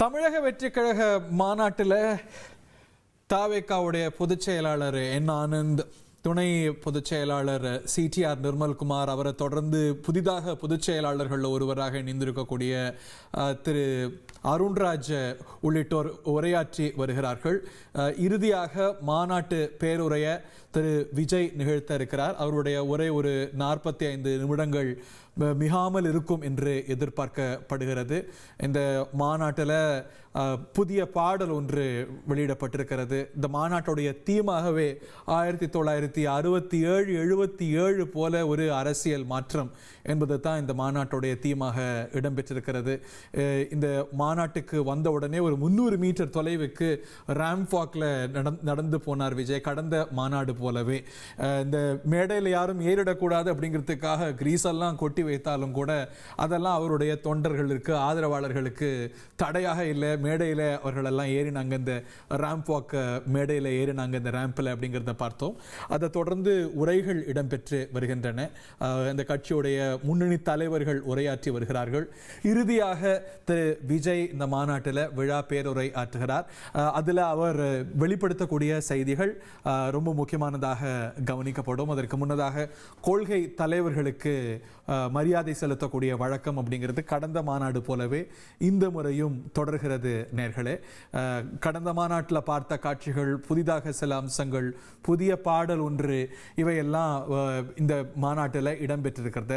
தமிழக வெற்றிக் கழக மாநாட்டில் தாவேகாவுடைய பொதுச் செயலாளர் என் ஆனந்த், துணை பொதுச் செயலாளர் சிடிஆர் நிர்மல்குமார், அவரை தொடர்ந்து புதிதாக பொதுச் செயலாளர்கள் ஒருவராக இணைந்திருக்கக்கூடிய திரு அருண்ராஜ் உள்ளிட்டோர் உரையாற்றி வருகிறார்கள். இறுதியாக மாநாட்டு பேருரைய திரு விஜய் நிகழ்த்த இருக்கிறார். அவருடைய உரை ஒரு 45 நிமிடங்கள் மிகாமல் இருக்கும் என்று எதிர்பார்க்கப்படுகிறது. இந்த மாநாட்டில் புதிய பாடல் ஒன்று வெளியிடப்பட்டிருக்கிறது. இந்த மாநாட்டுடைய தீமாகவே 1967-77 போல ஒரு அரசியல் மாற்றம் என்பது தான் இந்த மாநாட்டுடைய தீமாக இடம்பெற்றிருக்கிறது. இந்த மாநாட்டுக்கு வந்தவுடனே ஒரு 300 மீட்டர் தொலைவுக்கு ராம்வாக்கில் நடந்து போனார் விஜய். கடந்த மாநாடு போலவே இந்த மேடையில் யாரும் ஏறிடக்கூடாது அப்படிங்கிறதுக்காக கிரீஸெல்லாம் கொட்டி வைத்தாலும் கூட அதெல்லாம் அவருடைய தொண்டர்களுக்கு, ஆதரவாளர்களுக்கு தடையாக இல்லை. மேடையில் அவர்கள் எல்லாம் ஏறினாங்க, இந்த ரேம்ப் வாக் மேடையில் ஏறினாங்க, இந்த ரேம்பில் அப்படிங்கிறத பார்த்தோம். அதை தொடர்ந்து உரைகள் இடம்பெற்று வருகின்றன. இந்த கட்சியுடைய முன்னணி தலைவர்கள் உரையாற்றி வருகிறார்கள். இறுதியாக திரு விஜய் இந்த மாநாட்டில் விழா பேருரை ஆற்றுகிறார். அதில் அவர் வெளிப்படுத்தக்கூடிய செய்திகள் ரொம்ப முக்கியமானதாக கவனிக்கப்படும். அதற்கு முன்னதாக கொள்கை தலைவர்களுக்கு மரியாதை செலுத்தக்கூடிய வழக்கம் அப்படிங்கிறது கடந்த மாநாடு போலவே இந்த முறையும் தொடர்கிறது. நேர்களே, கடந்த மாநாட்டில் பார்த்த காட்சிகள், புதிதாக சில அம்சங்கள், புதிய பாடல் ஒன்று, இவையெல்லாம் இந்த மாநாட்டில் இடம்பெற்றிருக்கிறது.